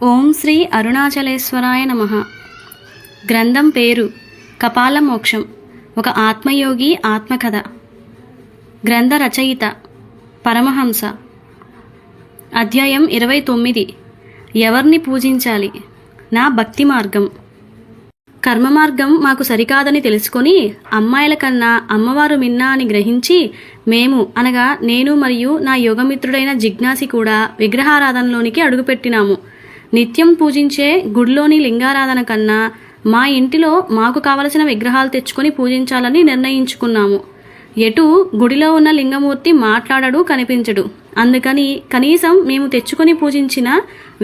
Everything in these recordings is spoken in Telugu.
ఓం శ్రీ అరుణాచలేశ్వరాయ నమః. గ్రంథం పేరు కపాలమోక్షం, ఒక ఆత్మయోగి ఆత్మకథ. గ్రంథ రచయిత పరమహంస. అధ్యాయం 29. ఎవరిని పూజించాలి? నా భక్తి మార్గం. కర్మ మార్గం మాకు సరికాదని తెలుసుకొని అమ్మాయిల కన్నా అమ్మవారు మిన్నా అని గ్రహించి మేము అనగా నేను మరియు నా యోగమిత్రుడైన జిజ్ఞాసి కూడా విగ్రహారాధనలోనికి అడుగుపెట్టినాము. నిత్యం పూజించే గుడిలోని లింగారాధన కన్నా మా ఇంటిలో మాకు కావలసిన విగ్రహాలు తెచ్చుకొని పూజించాలని నిర్ణయించుకున్నాము. ఎటు గుడిలో ఉన్న లింగమూర్తి మాట్లాడడు, కనిపించడు. అందుకని కనీసం మేము తెచ్చుకొని పూజించిన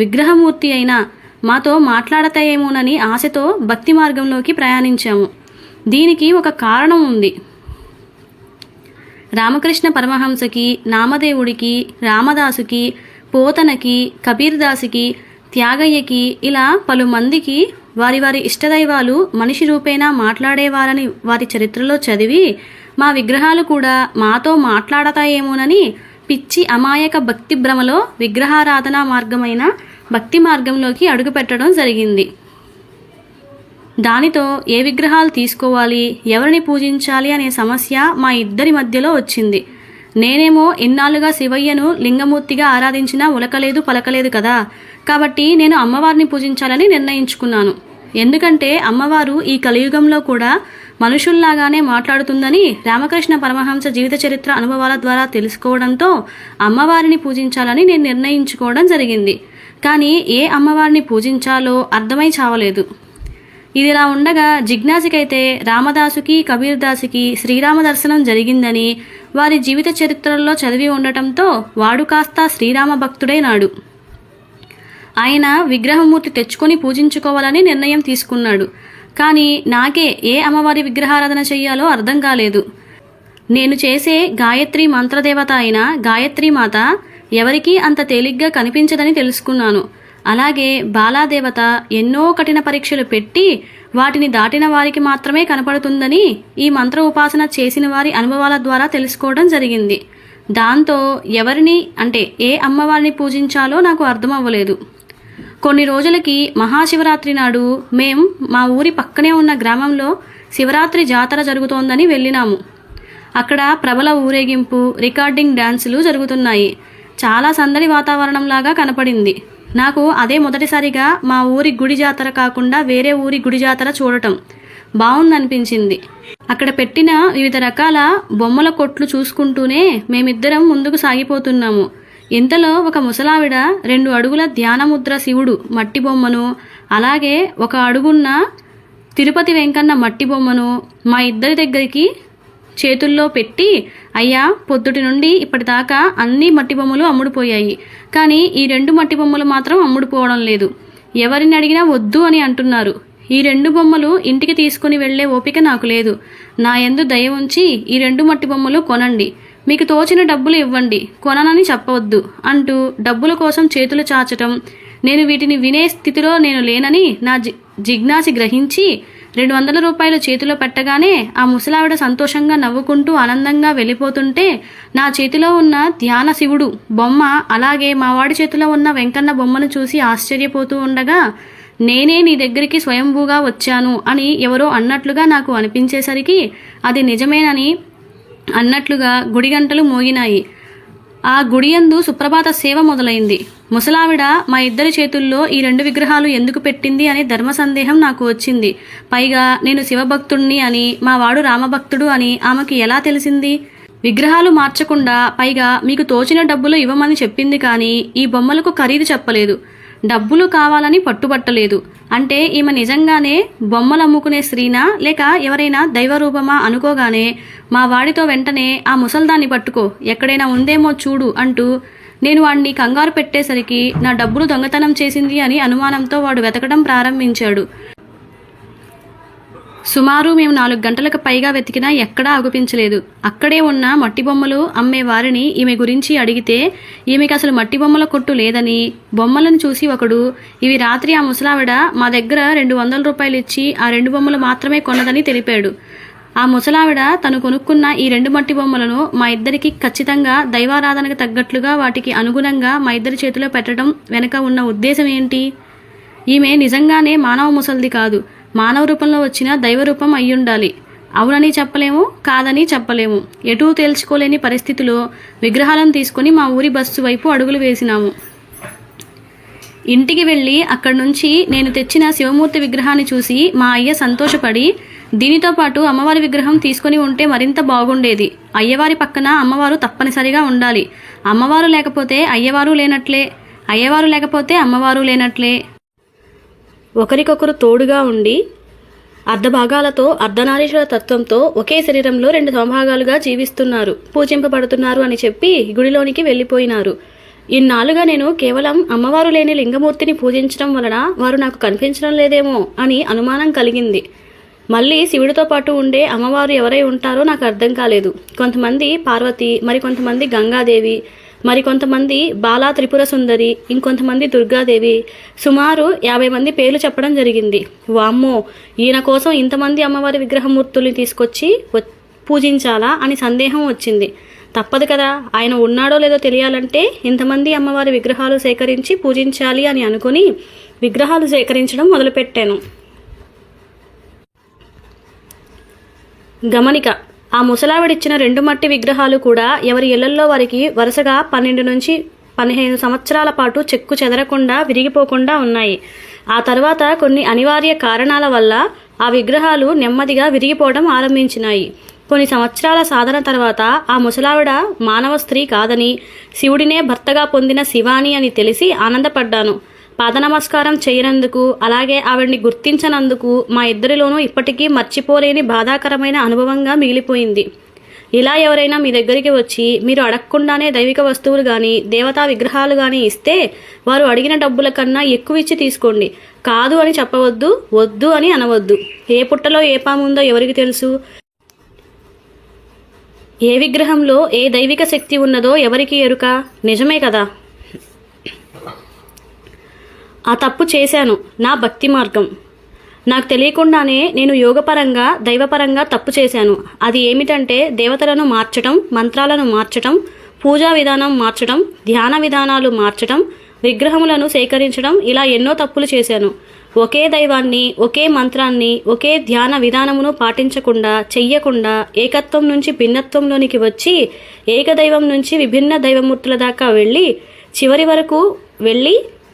విగ్రహమూర్తి అయినా మాతో మాట్లాడతాయేమోనని ఆశతో భక్తి మార్గంలోకి ప్రయాణించాము. దీనికి ఒక కారణం ఉంది. రామకృష్ణ పరమహంసకి, నామదేవుడికి, రామదాసుకి, పోతనకి, కబీర్దాసుకి, త్యాగయ్యకి ఇలా పలుమందికి వారి వారి ఇష్టదైవాలు మనిషి రూపేణా మాట్లాడేవారని వారి చరిత్రలో చదివి మా విగ్రహాలు కూడా మాతో మాట్లాడతాయేమోనని పిచ్చి అమాయక భక్తి భ్రమలో విగ్రహారాధనా మార్గమైన భక్తి మార్గంలోకి అడుగుపెట్టడం జరిగింది. దానితో ఏ విగ్రహాలు తీసుకోవాలి, ఎవరిని పూజించాలి అనే సమస్య మా ఇద్దరి మధ్యలో వచ్చింది. నేనేమో ఇన్నాళ్ళుగా శివయ్యను లింగమూర్తిగా ఆరాధించినా ఉలకలేదు పలకలేదు కదా, కాబట్టి నేను అమ్మవారిని పూజించాలని నిర్ణయించుకున్నాను. ఎందుకంటే అమ్మవారు ఈ కలియుగంలో కూడా మనుషుల్లాగానే మాట్లాడుతుందని రామకృష్ణ పరమహంస జీవిత చరిత్ర అనుభవాల ద్వారా తెలుసుకోవడంతో అమ్మవారిని పూజించాలని నేను నిర్ణయించుకోవడం జరిగింది. కానీ ఏ అమ్మవారిని పూజించాలో అర్థమై చావలేదు. ఇదిలా ఉండగా జిజ్ఞాసికైతే రామదాసుకి, కబీర్దాసుకి శ్రీరామ దర్శనం జరిగిందని వారి జీవిత చరిత్రల్లో చదివి ఉండటంతో వాడు కాస్త శ్రీరామ భక్తుడైనాడు. ఆయన విగ్రహమూర్తి తెచ్చుకొని పూజించుకోవాలని నిర్ణయం తీసుకున్నాడు. కానీ నాకే ఏ అమ్మవారి విగ్రహారాధన చెయ్యాలో అర్థం కాలేదు. నేను చేసే గాయత్రి మంత్రదేవత అయిన గాయత్రీమాత ఎవరికీ అంత తేలిగ్గా కనిపించదని తెలుసుకున్నాను. అలాగే బాలాదేవత ఎన్నో కఠిన పరీక్షలు పెట్టి వాటిని దాటిన వారికి మాత్రమే కనపడుతుందని ఈ మంత్ర ఉపాసన చేసిన వారి అనుభవాల ద్వారా తెలుసుకోవడం జరిగింది. దాంతో ఎవరిని అంటే ఏ అమ్మవారిని పూజించాలో నాకు అర్థమవ్వలేదు. కొన్ని రోజులకి మహాశివరాత్రి నాడు మేం మా ఊరి పక్కనే ఉన్న గ్రామంలో శివరాత్రి జాతర జరుగుతోందని వెళ్ళినాము. అక్కడ ప్రబల ఊరేగింపు, రికార్డింగ్ డాన్సులు జరుగుతున్నాయి. చాలా సందడి వాతావరణంలాగా కనపడింది. నాకు అదే మొదటిసారిగా మా ఊరి గుడి జాతర కాకుండా వేరే ఊరి గుడి జాతర చూడటం బాగుందనిపించింది. అక్కడ పెట్టిన వివిధ రకాల బొమ్మల కొట్లు చూసుకుంటూనే మేమిద్దరం ముందుకు సాగిపోతున్నాము. ఇంతలో ఒక ముసలావిడ 2 అడుగుల ధ్యానముద్ర శివుడు మట్టి బొమ్మను, అలాగే 1 అడుగున్న తిరుపతి వెంకన్న మట్టి బొమ్మను మా ఇద్దరి దగ్గరికి చేతుల్లో పెట్టి, అయ్యా, పొద్దుటి నుండి ఇప్పటిదాకా అన్ని మట్టి బొమ్మలు అమ్ముడుపోయాయి, కానీ ఈ 2 మట్టి బొమ్మలు మాత్రం అమ్ముడుపోవడం లేదు. ఎవరిని అడిగినా వద్దు అని అంటున్నారు. ఈ 2 బొమ్మలు ఇంటికి తీసుకుని వెళ్లే ఓపిక నాకు లేదు. నా యందు దయ ఉంచి ఈ 2 మట్టి బొమ్మలు కొనండి, మీకు తోచిన డబ్బులు ఇవ్వండి, కొననని చెప్పవద్దు అంటూ డబ్బుల కోసం చేతులు చాచటం. నేను వీటిని వినే స్థితిలో నేను లేనని నా జిజ్ఞాసి గ్రహించి 200 రూపాయలు చేతిలో పెట్టగానే ఆ ముసలావిడ సంతోషంగా నవ్వుకుంటూ ఆనందంగా వెళ్ళిపోతుంటే నా చేతిలో ఉన్న ధ్యాన శివుడు బొమ్మ, అలాగే మావాడి చేతిలో ఉన్న వెంకన్న బొమ్మను చూసి ఆశ్చర్యపోతూ ఉండగా, నేనే నీ దగ్గరికి స్వయంభూగా వచ్చాను అని ఎవరో అన్నట్లుగా నాకు అనిపించేసరికి అది నిజమేనని అన్నట్లుగా గుడి గంటలు మోగినాయి. ఆ గుడియందు సుప్రభాత సేవ మొదలైంది. ముసలావిడ మా ఇద్దరి చేతుల్లో ఈ 2 విగ్రహాలు ఎందుకు పెట్టింది అనే ధర్మ సందేహం నాకు వచ్చింది. పైగా నేను శివభక్తుడిని అని, మా వాడు రామభక్తుడు అని ఆమెకి ఎలా తెలిసింది? విగ్రహాలు మార్చకుండా పైగా మీకు తోచిన డబ్బులు ఇవ్వమని చెప్పింది, కానీ ఈ బొమ్మలకు ఖరీదు చెప్పలేదు, డబ్బులు కావాలని పట్టుబట్టలేదు. అంటే ఈమె నిజంగానే బొమ్మలు అమ్ముకునే స్త్రీనా లేక ఎవరైనా దైవరూపమా అనుకోగానే మా వాడితో వెంటనే ఆ ముసల్దాన్ని పట్టుకో, ఎక్కడైనా ఉందేమో చూడు అంటూ నేను వాడిని కంగారు పెట్టేసరికి నా డబ్బులు దొంగతనం చేసింది అని అనుమానంతో వాడు వెతకడం ప్రారంభించాడు. సుమారు మేము 4 గంటలకు పైగా వెతికినా ఎక్కడా అగుపించలేదు. అక్కడే ఉన్న మట్టి బొమ్మలు అమ్మే వారిని ఈమె గురించి అడిగితే ఈమెకి అసలు మట్టి బొమ్మల కొట్టు లేదని, బొమ్మలను చూసి ఒకడు ఇవి రాత్రి ఆ ముసలావిడ మా దగ్గర 200 రూపాయలు ఇచ్చి ఆ 2 బొమ్మలు మాత్రమే కొన్నదని తెలిపాడు. ఆ ముసలావిడ తను కొనుక్కున్న ఈ 2 మట్టి బొమ్మలను మా ఇద్దరికి ఖచ్చితంగా దైవారాధనకు తగ్గట్లుగా వాటికి అనుగుణంగా మా ఇద్దరి చేతిలో పెట్టడం వెనక ఉన్న ఉద్దేశం ఏంటి? ఈమె నిజంగానే మానవ ముసలిది కాదు, మానవ రూపంలో వచ్చిన దైవ రూపం అయ్యుండాలి. అవునని చెప్పలేము, కాదని చెప్పలేము. ఎటూ తేల్చుకోలేని పరిస్థితిలో విగ్రహాలను తీసుకుని మా ఊరి బస్సు వైపు అడుగులు వేసినాము. ఇంటికి వెళ్ళి అక్కడి నుంచి నేను తెచ్చిన శివమూర్తి విగ్రహాన్ని చూసి మా అయ్య సంతోషపడి, దీనితో పాటు అమ్మవారి విగ్రహం తీసుకుని ఉంటే మరింత బాగుండేది. అయ్యవారి పక్కన అమ్మవారు తప్పనిసరిగా ఉండాలి. అమ్మవారు లేకపోతే అయ్యవారు లేనట్లే, అయ్యవారు లేకపోతే అమ్మవారు లేనట్లే. ఒకరికొకరు తోడుగా ఉండి అర్ధభాగాలతో అర్ధనారీశ్వర తత్వంతో ఒకే శరీరంలో 2 సమభాగాలుగా జీవిస్తున్నారు, పూజింపబడుతున్నారు అని చెప్పి గుడిలోనికి వెళ్ళిపోయినారు. ఇన్నాళ్ళుగా నేను కేవలం అమ్మవారు లేని లింగమూర్తిని పూజించడం వలన వారు నాకు కనిపించడం లేదేమో అని అనుమానం కలిగింది. మళ్ళీ శివుడితో పాటు ఉండే అమ్మవారు ఎవరై ఉంటారో నాకు అర్థం కాలేదు. కొంతమంది పార్వతి, మరికొంతమంది గంగాదేవి, మరికొంతమంది బాలా త్రిపుర సుందరి, ఇంకొంతమంది దుర్గాదేవి, సుమారు 50 మంది పేర్లు చెప్పడం జరిగింది. వామ్మో, ఈయన కోసం ఇంతమంది అమ్మవారి విగ్రహమూర్తుల్ని తీసుకొచ్చి పూజించాలా అని సందేహం వచ్చింది. తప్పదు కదా, ఆయన ఉన్నాడో లేదో తెలియాలంటే ఇంతమంది అమ్మవారి విగ్రహాలు సేకరించి పూజించాలి అని అనుకుని విగ్రహాలు సేకరించడం మొదలుపెట్టాను. గమనిక: ఆ ముసలావిడిచ్చిన 2 మట్టి విగ్రహాలు కూడా ఎవరి ఇళ్లల్లో వారికి వరుసగా 12 నుంచి 15 సంవత్సరాల పాటు చెక్కు చెదరకుండా విరిగిపోకుండా ఉన్నాయి. ఆ తర్వాత కొన్ని అనివార్య కారణాల వల్ల ఆ విగ్రహాలు నెమ్మదిగా విరిగిపోవడం ఆరంభించినాయి. కొన్ని సంవత్సరాల సాధన తర్వాత ఆ ముసలావిడ మానవ స్త్రీ కాదని, శివుడినే భర్తగా పొందిన శివాని అని తెలిసి ఆనందపడ్డాను. పాద నమస్కారం చేయనందుకు, అలాగే ఆవిడ్ని గుర్తించనందుకు మా ఇద్దరిలోనూ ఇప్పటికీ మర్చిపోలేని బాధాకరమైన అనుభవంగా మిగిలిపోయింది. ఇలా ఎవరైనా మీ దగ్గరికి వచ్చి మీరు అడగకుండానే దైవిక వస్తువులు కానీ దేవతా విగ్రహాలు కానీ ఇస్తే వారు అడిగిన డబ్బుల కన్నా ఎక్కువ ఇచ్చి తీసుకోండి. కాదు అని చెప్పవద్దు, వద్దు అని అనవద్దు. ఏ పుట్టలో ఏ పాముందో ఎవరికి తెలుసు? ఏ విగ్రహంలో ఏ దైవిక శక్తి ఉన్నదో ఎవరికి ఎరుక? నిజమే కదా. ఆ తప్పు చేశాను, నా భక్తి మార్గం. నాకు తెలియకుండానే నేను యోగపరంగా దైవపరంగా తప్పు చేశాను. అది ఏమిటంటే దేవతలను మార్చటం, మంత్రాలను మార్చటం, పూజా విధానం మార్చటం, ధ్యాన విధానాలు మార్చటం, విగ్రహములను సేకరించడం, ఇలా ఎన్నో తప్పులు చేశాను. ఒకే దైవాన్ని, ఒకే మంత్రాన్ని, ఒకే ధ్యాన విధానమును పాటించకుండా, చెయ్యకుండా ఏకత్వం నుంచి భిన్నత్వంలోనికి వచ్చి ఏకదైవం నుంచి విభిన్న దైవమూర్తుల దాకా వెళ్ళి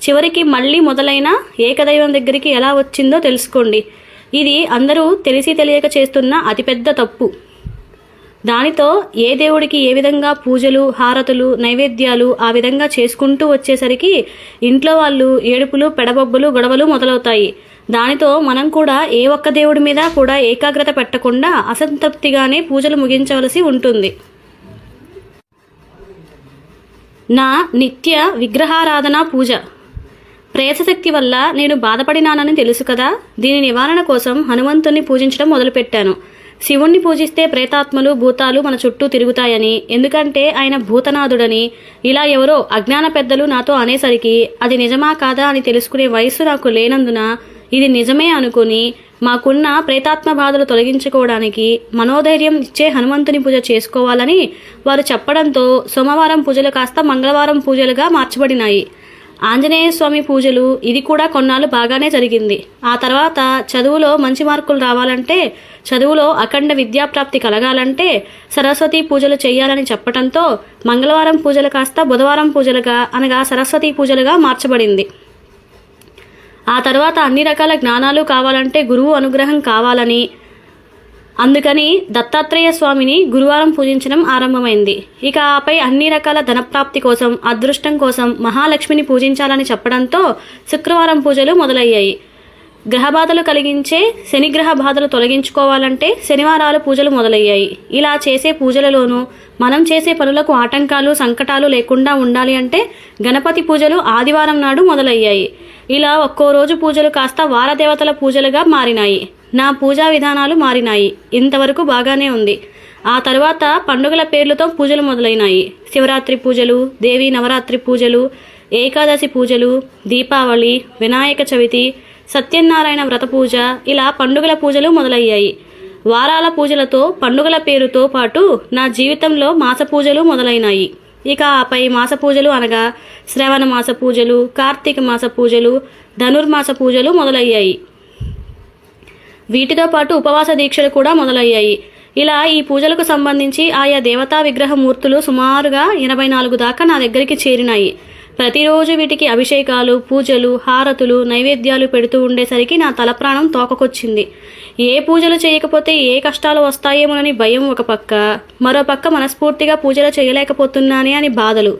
చివరికి మళ్ళీ మొదలైన ఏకదైవం దగ్గరికి ఎలా వచ్చిందో తెలుసుకోండి. ఇది అందరూ తెలిసి తెలియక చేస్తున్న అతిపెద్ద తప్పు. దానితో ఏ దేవుడికి ఏ విధంగా పూజలు, హారతులు, నైవేద్యాలు ఆ విధంగా చేసుకుంటూ వచ్చేసరికి ఇంట్లో వాళ్ళు ఏడుపులు, పెడబొబ్బలు, గొడవలు మొదలవుతాయి. దానితో మనం కూడా ఏ ఒక్క దేవుడి మీద కూడా ఏకాగ్రత పెట్టకుండా అసంతృప్తిగానే పూజలు ముగించవలసి ఉంటుంది. నా నిత్య విగ్రహారాధన పూజ. ప్రేతశక్తి వల్ల నేను బాధపడినానని తెలుసు కదా. దీని నివారణ కోసం హనుమంతుణ్ణి పూజించడం మొదలుపెట్టాను. శివుణ్ణి పూజిస్తే ప్రేతాత్మలు, భూతాలు మన చుట్టూ తిరుగుతాయని, ఎందుకంటే ఆయన భూతనాథుడని ఇలా ఎవరో అజ్ఞాన పెద్దలు నాతో అనేసరికి అది నిజమా కాదా అని తెలుసుకునే వయస్సు నాకు లేనందున ఇది నిజమే అనుకుని మాకున్న ప్రేతాత్మ బాధలు తొలగించుకోవడానికి మనోధైర్యం ఇచ్చే హనుమంతుని పూజ చేసుకోవాలని వారు చెప్పడంతో సోమవారం పూజలు కాస్త మంగళవారం పూజలుగా మార్చబడినాయి. ఆంజనేయ స్వామి పూజలు ఇది కూడా కొన్నాళ్ళు బాగానే జరిగింది. ఆ తర్వాత చదువులో మంచి మార్కులు రావాలంటే, చదువులో అఖండ విద్యాప్రాప్తి కలగాలంటే సరస్వతి పూజలు చేయాలని చెప్పడంతో మంగళవారం పూజలు కాస్త బుధవారం పూజలుగా, అనగా సరస్వతి పూజలుగా మార్చబడింది. ఆ తర్వాత అన్ని రకాల జ్ఞానాలు కావాలంటే గురువు అనుగ్రహం కావాలని, అందుకని దత్తాత్రేయ స్వామిని గురువారం పూజించడం ఆరంభమైంది. ఇక ఆపై అన్ని రకాల ధనప్రాప్తి కోసం, అదృష్టం కోసం మహాలక్ష్మిని పూజించాలని చెప్పడంతో శుక్రవారం పూజలు మొదలయ్యాయి. గ్రహబాధలు కలిగించే శనిగ్రహ బాధలు తొలగించుకోవాలంటే శనివారాలు పూజలు మొదలయ్యాయి. ఇలా చేసే పూజలలోనూ మనం చేసే పనులకు ఆటంకాలు, సంకటాలు లేకుండా ఉండాలి అంటే గణపతి పూజలు ఆదివారం నాడు మొదలయ్యాయి. ఇలా ఒక్కో రోజు పూజలు కాస్త వారదేవతల పూజలుగా మారినాయి. నా పూజా విధానాలు మారినాయి. ఇంతవరకు బాగానే ఉంది. ఆ తర్వాత పండుగల పేర్లతో పూజలు మొదలైనాయి. శివరాత్రి పూజలు, దేవీ నవరాత్రి పూజలు, ఏకాదశి పూజలు, దీపావళి, వినాయక చవితి, సత్యనారాయణ వ్రత పూజ, ఇలా పండుగల పూజలు మొదలయ్యాయి. వారాల పూజలతో పండుగల పేరుతో పాటు నా జీవితంలో మాస పూజలు మొదలైనాయి. ఇక ఆపై మాస పూజలు అనగా శ్రవణ మాస పూజలు, కార్తీక మాస పూజలు, ధనుర్మాస పూజలు మొదలయ్యాయి. వీటితో పాటు ఉపవాస దీక్షలు కూడా మొదలయ్యాయి. ఇలా ఈ పూజలకు సంబంధించి ఆయా దేవతా విగ్రహ మూర్తులు సుమారుగా 84 దాకా నా దగ్గరికి చేరినాయి. ప్రతిరోజు వీటికి అభిషేకాలు, పూజలు, హారతులు, నైవేద్యాలు పెడుతూ ఉండేసరికి నా తలప్రాణం తోకకొచ్చింది. ఏ పూజలు చేయకపోతే ఏ కష్టాలు వస్తాయేమోనని భయం ఒక పక్క, మరో పక్క మనస్ఫూర్తిగా పూజలు చేయలేకపోతున్నానే అని బాధలు.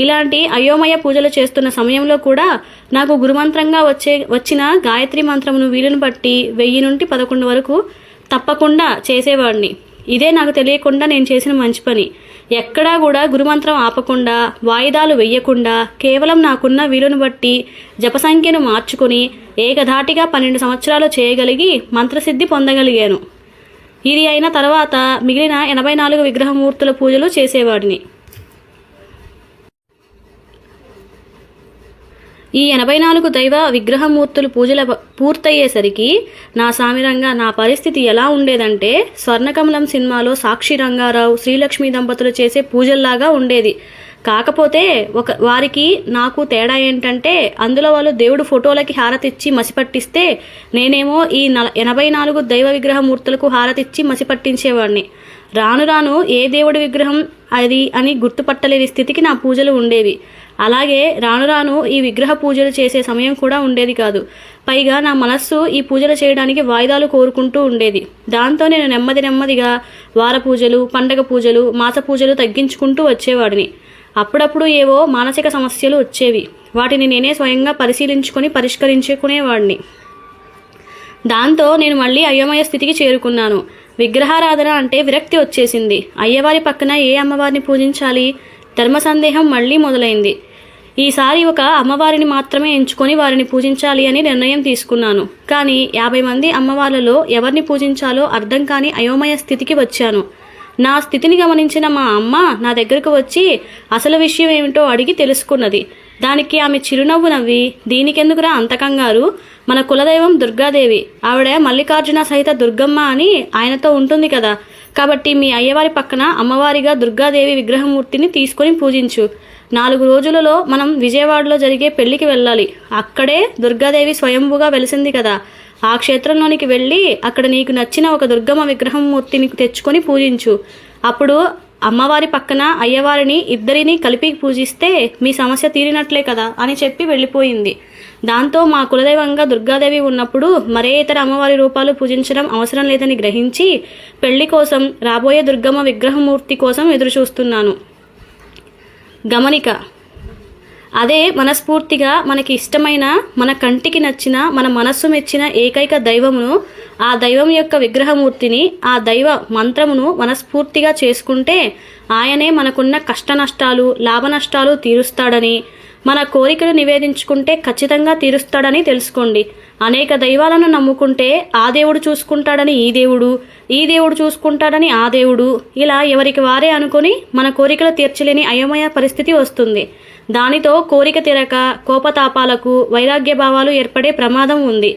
ఇలాంటి అయోమయ పూజలు చేస్తున్న సమయంలో కూడా నాకు గురుమంత్రంగా వచ్చిన గాయత్రి మంత్రమును వీలును బట్టి 1000 నుండి 11 వరకు తప్పకుండా చేసేవాడిని. ఇదే నాకు తెలియకుండా నేను చేసిన మంచి పని. ఎక్కడా కూడా గురుమంత్రం ఆపకుండా, వాయిదాలు వెయ్యకుండా, కేవలం నాకున్న వీలును బట్టి జపసంఖ్యను మార్చుకుని ఏకధాటిగా 12 సంవత్సరాలు చేయగలిగి మంత్రసిద్ధి పొందగలిగాను. ఇది అయిన తర్వాత మిగిలిన 84 విగ్రహమూర్తుల పూజలు చేసేవాడిని. ఈ 84 దైవ విగ్రహమూర్తులు పూజల పూర్తయ్యేసరికి నా సామిరంగా నా పరిస్థితి ఎలా ఉండేదంటే, స్వర్ణకమలం సినిమాలో సాక్షి రంగారావు, శ్రీలక్ష్మి దంపతులు చేసే పూజల్లాగా ఉండేది. కాకపోతే వారికి నాకు తేడా ఏంటంటే, అందులో వాళ్ళు దేవుడు ఫోటోలకి హారతిచ్చి మసిపట్టిస్తే, నేనేమో ఈ 84 దైవ విగ్రహమూర్తులకు హారతిచ్చి మసిపట్టించేవాడిని. రాను రాను ఏ దేవుడి విగ్రహం అది అని గుర్తుపట్టలేని స్థితికి నా పూజలు ఉండేవి. అలాగే రాను రాను ఈ విగ్రహ పూజలు చేసే సమయం కూడా ఉండేది కాదు. పైగా నా మనస్సు ఈ పూజలు చేయడానికి వాయిదాలు కోరుకుంటూ ఉండేది. దాంతో నేను నెమ్మదిగా వార పూజలు, పండగ పూజలు, మాస పూజలు తగ్గించుకుంటూ వచ్చేవాడిని. అప్పుడప్పుడు ఏవో మానసిక సమస్యలు వచ్చేవి. వాటిని నేనే స్వయంగా పరిశీలించుకొని పరిష్కరించుకునేవాడిని. దాంతో నేను మళ్ళీ అయోమయ స్థితికి చేరుకున్నాను. విగ్రహారాధన అంటే విరక్తి వచ్చేసింది. అయ్యవారి పక్కన ఏ అమ్మవారిని పూజించాలి? ధర్మ సందేహం మళ్ళీ మొదలైంది. ఈసారి ఒక అమ్మవారిని మాత్రమే ఎంచుకొని వారిని పూజించాలి అని నిర్ణయం తీసుకున్నాను. కానీ 50 మంది అమ్మవార్లలో ఎవరిని పూజించాలో అర్థం కాని అయోమయ స్థితికి వచ్చాను. నా స్థితిని గమనించిన మా అమ్మ నా దగ్గరకు వచ్చి అసలు విషయం ఏమిటో అడిగి తెలుసుకున్నది. దానికి ఆమె చిరునవ్వు నవ్వి, దీనికెందుకురా అంత కంగారు? మన కులదైవం దుర్గాదేవి, ఆవిడ మల్లికార్జున సహిత దుర్గమ్మ అని ఆయనతో ఉంటుంది కదా, కాబట్టి మీ అయ్యవారి పక్కన అమ్మవారిగా దుర్గాదేవి విగ్రహమూర్తిని తీసుకొని పూజించు. 4 రోజులలో మనం విజయవాడలో జరిగే పెళ్లికి వెళ్ళాలి. అక్కడే దుర్గాదేవి స్వయంభుగా వెలిసింది కదా, ఆ క్షేత్రంలోనికి వెళ్ళి అక్కడ నీకు నచ్చిన ఒక దుర్గమ్మ విగ్రహమూర్తిని తెచ్చుకొని పూజించు. అప్పుడు అమ్మవారి పక్కన అయ్యవారిని ఇద్దరిని కలిపి పూజిస్తే మీ సమస్య తీరినట్లే కదా అని చెప్పి వెళ్ళిపోయింది. దాంతో మా కులదైవంగా దుర్గాదేవి ఉన్నప్పుడు మరే ఇతర అమ్మవారి రూపాలు పూజించడం అవసరం లేదని గ్రహించి పెళ్లి కోసం రాబోయే దుర్గమ్మ విగ్రహమూర్తి కోసం ఎదురుచూస్తున్నాను. గమనిక: అదే మనస్ఫూర్తిగా మనకి ఇష్టమైన, మన కంటికి నచ్చిన, మన మనస్సు మెచ్చిన ఏకైక దైవమును, ఆ దైవం యొక్క విగ్రహమూర్తిని, ఆ దైవ మంత్రమును మనస్ఫూర్తిగా చేసుకుంటే ఆయనే మనకున్న కష్ట నష్టాలు, లాభ నష్టాలు తీరుస్తాడని, మన కోరికలు నివేదించుకుంటే ఖచ్చితంగా తీరుస్తాడని తెలుసుకోండి. అనేక దైవాలను నమ్ముకుంటే ఆ దేవుడు చూసుకుంటాడని ఈ దేవుడు, ఈ దేవుడు చూసుకుంటాడని ఆ దేవుడు, ఇలా ఎవరికి వారే అనుకొని మన కోరికలు తీర్చలేని అయోమయ పరిస్థితి వస్తుంది. దానితో కోరిక తీరక కోపతాపాలకు, వైరాగ్య భావాలు ఏర్పడే ప్రమాదం ఉంది.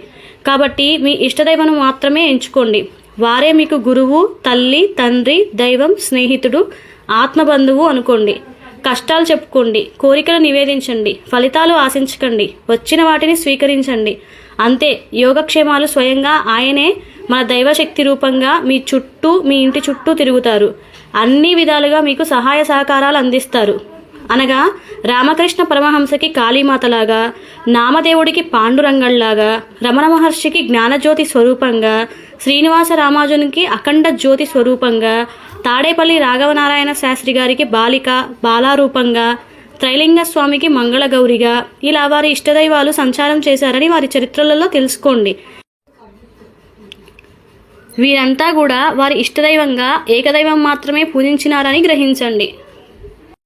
కాబట్టి మీ ఇష్టదైవను మాత్రమే ఎంచుకోండి. వారే మీకు గురువు, తల్లి, తండ్రి, దైవం, స్నేహితుడు, ఆత్మబంధువు అనుకోండి. కష్టాలు చెప్పుకోండి, కోరికలు నివేదించండి, ఫలితాలు ఆశించకండి, వచ్చిన వాటిని స్వీకరించండి. అంతే. యోగక్షేమాలు స్వయంగా ఆయనే మన దైవశక్తి రూపంగా మీ చుట్టూ, మీ ఇంటి చుట్టూ తిరుగుతారు. అన్ని విధాలుగా మీకు సహాయ సహకారాలు అందిస్తారు. అనగా రామకృష్ణ పరమహంసకి కాళీమాతలాగా, నామదేవుడికి పాండురంగళ్లాగా, రమణ మహర్షికి జ్ఞానజ్యోతి స్వరూపంగా, శ్రీనివాస రామానుజునికి అఖండ జ్యోతి స్వరూపంగా, తాడేపల్లి రాఘవనారాయణ శాస్త్రి గారికి బాలారూపంగా, త్రైలింగ స్వామికి మంగళగౌరిగా, ఇలా వారి ఇష్టదైవాలు సంచారం చేశారని వారి చరిత్రలలో తెలుసుకోండి. వీరంతా కూడా వారి ఇష్టదైవంగా ఏకదైవం మాత్రమే పూజించినారని గ్రహించండి.